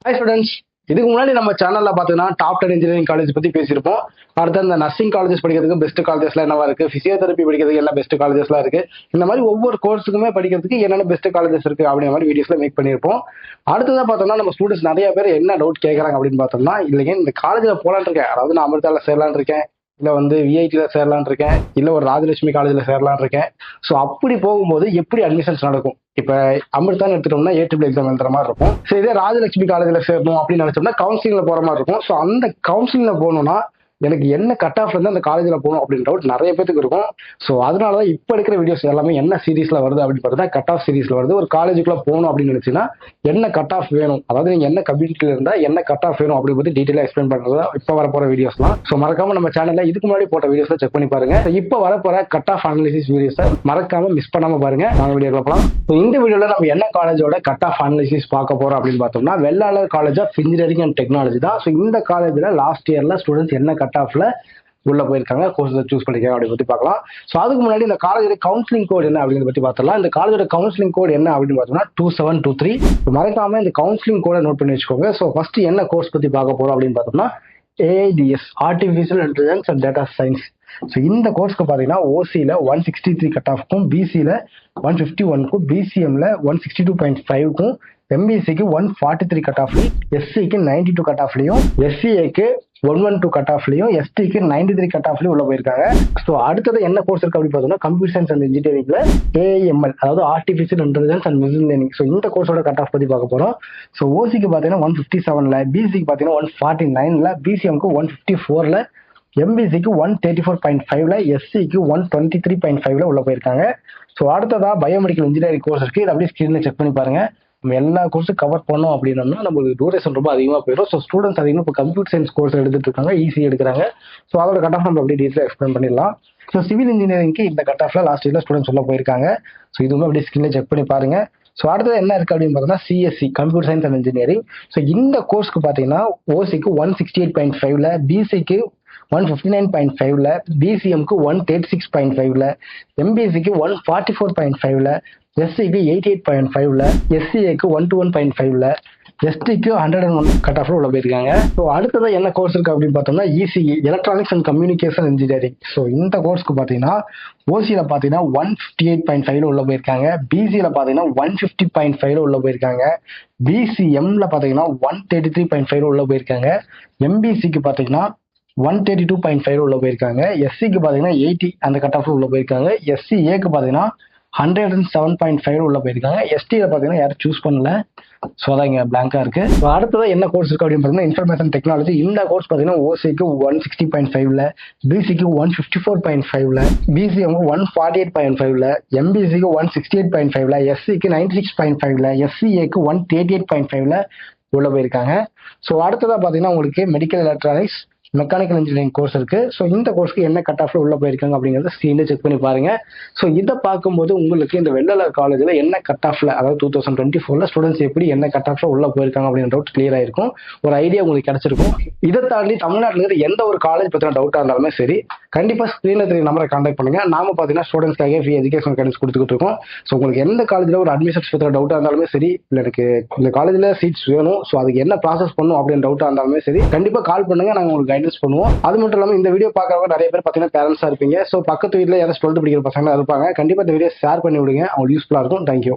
Hi students, இதுக்கு முன்னாடி நம்ம சேனல்ல பார்த்தீங்கன்னா டாப் 10 இன்ஜினியரிங் காலேஜ் பத்தி பேசியிருப்போம். அடுத்து அந்த நர்சிங் காலேஜஸ் படிக்கிறதுக்கு பெஸ்ட் காலேஜஸ்லாம் என்னவா இருக்கு, பிசியோதெரப்பி படிக்கிறதுக்கு என்ன பெஸ்ட் காலேஜஸ்லாம் இருக்கு, இந்த மாதிரி ஒவ்வொரு கோர்ஸுக்குமே படிக்கிறதுக்கு என்னென்ன பெஸ்ட் காலேஜஸ் இருக்கு அப்படிங்கிற மாதிரி வீடியோஸ்ல மேக் பண்ணியிருப்போம். அடுத்ததான் பார்த்தோம்னா நம்ம ஸ்டூடெண்ட்ஸ் நிறைய பேர் என்ன டவுட் கேட்கறாங்க அப்படின்னு பார்த்தோம்னா, இல்லைங்க இந்த காலேஜில் போலான்னு இருக்கேன், அதாவது நான் அமிர்தால சேரலான்னு இருக்கேன், இல்லை வந்து விஐடியில் சேரலான்னு இருக்கேன், இல்லை ஒரு ராஜலட்சுமி காலேஜில் சேரலான்னு இருக்கேன். ஸோ அப்படி போகும்போது எப்படி அட்மிஷன்ஸ் நடக்கும்? இப்போ அமிர்தான் எடுத்துட்டோம்னா ஏடிபிள் எக்ஸாம் எழுதுற மாதிரி இருக்கும். ஸோ இதே ராஜலட்சுமி காலேஜில் சேரணும் அப்படின்னு நினைச்சோம்னா கவுன்சிலிங்ல போற மாதிரி இருக்கும். ஸோ அந்த கவுன்சிலிங்ல போகணும்னா எனக்கு என்ன கட் ஆஃப்ல இருந்து அந்த காலேஜில் போகணும் அப்படின்னு டவுட் நிறைய பேருக்கு இருக்கும். ஸோ அதனாலதான் இப்போ எடுக்கிற வீடியோஸ் எல்லாமே என்ன சீரீஸ்ல வருது அப்படின்னு பார்த்தா கட் ஆஃப் சீரீஸ்ல வருது. ஒரு காலேஜுக்குள்ள போகணும் அப்படின்னு நினைச்சுன்னா என்ன கட் ஆஃப் வேணும், அதாவது நீங்க என்ன கம்யூனிட்டியில இருந்தா என்ன கட் ஆஃப் வேணும் அப்படி பத்தி டீட்டெயிலா எக்ஸ்பிளைன் பண்றது இப்போ வரப்போற வீடியோஸ்லாம். ஸோ மறக்காம நம்ம சேனல்ல இதுக்கு முன்னாடி போட்ட வீடியோஸ்ல செக் பண்ணி பாருங்க. இப்போ வரப்போற கட் ஆஃப் அனாலிசிஸ் வீடியோஸை மறக்காம மிஸ் பண்ணாம பாருங்க. நாங்க வீடியோ பார்க்கலாம். இந்த வீடியோல நம்ம என்ன காலேஜோட கட் ஆஃப் அனாலிசிஸ் பார்க்க போறோம் அப்படின்னு பார்த்தோம்னா Vellalar college of engineering and technology தான். ஸோ இந்த காலேஜ்ல லாஸ்ட் இயர்ல ஸ்டூடெண்ட்ஸ் என்ன கட் ஆஃப்ல உள்ள போயிருக்காங்க, கோர்ஸ் சூஸ் பண்ணிருக்காங்க அப்படி பத்தி பார்க்கலாம். ஸோ அதுக்கு முன்னாடி இந்த காலேஜோட கவுன்சிலிங் கோட் என்ன அப்படிங்கிறத பத்தி பார்த்தலாம். இந்த காலேஜோட கவுன்சிலிங் கோட் என்ன அப்படின்னு பார்த்தோம்னா 2723. மறக்காம இந்த கவுன்சிலிங் கோட நோட் பண்ணி வச்சுக்கோங்க. ஸோ ஃபர்ஸ்ட் என்ன கோர்ஸ் பத்தி பார்க்க போறோம் அப்படின்னு பார்த்தோம்னா AIDS, artificial intelligence and data science. So இந்த கோர்ஸ்க்கு பார்த்தீங்கன்னா ஓசியில் 163 கட் ஆஃப்க்கும், பிசியில் 151க்கும், பிசிஎம்ல 162.5க்கும், எம்பிசிக்கு 143 கட் ஆஃப்லையும், எஸ்சிக்கு 92 கட் ஆஃப்லையும், எஸ்சிஏக்கு 112 கட் ஆஃப்லையும், எஸ்டிக்கு 93 கட் ஆஃப்லையும் உள்ள போயிருக்காங்க. ஸோ அடுத்தது என்ன கோர்ஸ் இருக்கு அப்படின்னு பார்த்தோம்னா கம்ப்யூட்டர் சயின்ஸ் அண்ட் இன்ஜினியரிங்ல ஏஐஎம்எல், அதாவது artificial intelligence and machine learning. So இந்த கோர்ஸோட கட் ஆஃப் பத்தி பார்க்க போறோம். ஸோ ஓசிக்கு பார்த்தீங்கன்னா 157ல, பிசிக்கு பார்த்தீங்கன்னா 149ல, பிசிஎம்க்கு 154ல, எம்பிசிக்கு 134.5ல, எஸ்சிக்கு 123.5ல உள்ள போயிருக்காங்க. ஸோ அடுத்ததா பயோமெடிக்கல் இன்ஜினியரிங் கோர்ஸ் இருக்கு. இதை அப்படியே ஸ்கிரீன்ல செக் பண்ணி பாருங்க. நம்ம எல்லா கோர்ஸும் கவர் பண்ணோம் அப்படின்னா நம்மளுக்கு டூரேஷன் ரொம்ப அதிகமாக போயிடும். ஸோ ஸ்டூடெண்ட்ஸ் அதிகமாக இப்போ கம்ப்யூட்டர் சயின்ஸ் கோர்ஸ் எடுத்துட்டு இருக்காங்க, ஈஸி எடுக்கிறாங்க. ஸோ அதோட கட் ஆஃப் நம்ம அப்படியே டீட்டெயிலாக எக்ஸ்பிளைன் பண்ணிடலாம். ஸோ சிவில் இன்ஜினியரிங்க்கு இந்த கட் ஆஃப்ல லாஸ்ட் இயர்ல ஸ்டூடெண்ட்ஸ் உள்ள போயிருக்காங்க. ஸோ இதுவுமே அப்படியே ஸ்கிரீன்ல செக் பண்ணி பாருங்க. ஸோ அடுத்தது என்ன இருக்கு அப்படின்னு பார்த்தோம்னா CSC, computer science and engineering. So இந்த கோர்ஸ்க்கு பார்த்தீங்கன்னா ஓசிக்கு 168.5ல, பிசிக்கு 159.5ல, பிசிஎம்க்கு 136.5ல, எம்பிசிக்கு 144.5ல, எஸ்சிக்கு 88.5ல, எஸ்சிஏக்கு 121.5ல, எஸ்டிக்கு 101 கட் ஆஃப்ல உள்ள போயிருக்காங்க. ஸோ அடுத்தது என்ன கோர்ஸ் இருக்கு அப்படின்னு பார்த்தோம்னா ECE, electronics and communication engineering. So இந்த கோர்ஸ்க்கு பார்த்தீங்கன்னா ஓசியில பார்த்தீங்கன்னா 158.5ல உள்ள போயிருக்காங்க, பிசியில பார்த்தீங்கன்னா 150.5ல உள்ள போயிருக்காங்க, பிசிஎம்ல பார்த்தீங்கன்னா 133.5ல உள்ள போயிருக்காங்க, எம்பிசிக்கு பார்த்தீங்கன்னா 132.5 உள்ள போயிருக்காங்க, எஸ்சிக்கு பாத்தீங்கன்னா 80 அந்த கட் ஆஃப்ல உள்ள போயிருக்காங்க, எஸ்சிஏக்கு பாத்தீங்கன்னா 107.5 உள்ள போயிருக்காங்க, எஸ்டில பாத்தீங்கன்னா யாரும் சூஸ் பண்ணல. ஸோ அதான் இங்க பிளாங்கா இருக்கு. அடுத்ததான் என்ன கோர்ஸ் இருக்கு அப்படின்னு பார்த்தீங்கன்னா இன்ஃபர்மேஷன் டெக்னாலஜி. இந்த கோர்ஸ் பார்த்தீங்கன்னா ஓசிக்கு 160.5ல, பிசிக்கு 154.5ல, பிசிஎம்க்கு 148.5ல, எம்பிசிக்கு 168.5ல, எஸ்சிக்கு 96.5ல, எஸ்சிஏக்கு 138.5ல உள்ள போயிருக்காங்க. ஸோ அடுத்ததா பாத்தீங்கன்னா உங்களுக்கு medical electronics, mechanical engineering course இருக்கு. ஸோ இந்த கோர்ஸ்க்கு என்ன கட் ஆஃப்ல உள்ள போயிருக்காங்க அப்படிங்கறத ஸ்கிரீன்ல செக் பண்ணி பாருங்க. ஸோ இதை பார்க்கும்போது உங்களுக்கு இந்த வெள்ளாளர் காலேஜ்ல என்ன கட் ஆஃப்ல, அதாவது 2024ல ஸ்டூடெண்ட்ஸ் எப்படி என்ன கட் ஆஃப்ல உள்ள போயிருக்காங்க அப்படின்ற டவுட் கிளியர் ஆயிருக்கும், ஒரு ஐடியா உங்களுக்கு கிடைச்சிருக்கும். இதை தாண்டி தமிழ்நாட்டில் இருக்கிற எந்த ஒரு காலேஜ் பத்தின டவுட்டா இருந்தாலுமே சரி கண்டிப்பா ஸ்கிரீன்ல தெரிய நம்பரை கான்டாக்ட் பண்ணுங்க. நாம பாத்தீங்கன்னா ஸ்டூடெண்ட்ஸ்க்காக ஃப்ரீ எஜுகேஷன் கைடன்ஸ் கொடுத்துட்டு இருக்கோம். ஸோ உங்களுக்கு எந்த காலேஜ்ல ஒரு அட்மிஷன்ஸ் பத்தின டவுட்டா இருந்தாலுமே சரி, இல்லை எனக்கு இந்த காலேஜ்ல சீட்ஸ் வேணும், ஸோ அதுக்கு என்ன ப்ராசஸ் பண்ணும் அப்படின்னு டவுட்டா இருந்தாலுமே சரி கண்டிப்பா கால் பண்ணுங்க, நாங்க உங்களுக்கு கைடன்ஸ் பண்ணுவோம். அது மட்டும் இல்லாம இந்த வீடியோ பார்க்கறவங்க நிறைய பேர் பாத்தீங்கன்னா பேரண்ட்ஸா இருப்பீங்க. ஸோ பக்கத்து வீட்டுல யாராவது 12th படிக்கிற பசங்க இருப்பாங்க, கண்டிப்பா இந்த வீடியோ ஷேர் பண்ணி விடுங்க, அவங்களுக்கு யூஸ்ஃபுல்லா இருக்கும். தேங்க்யூ.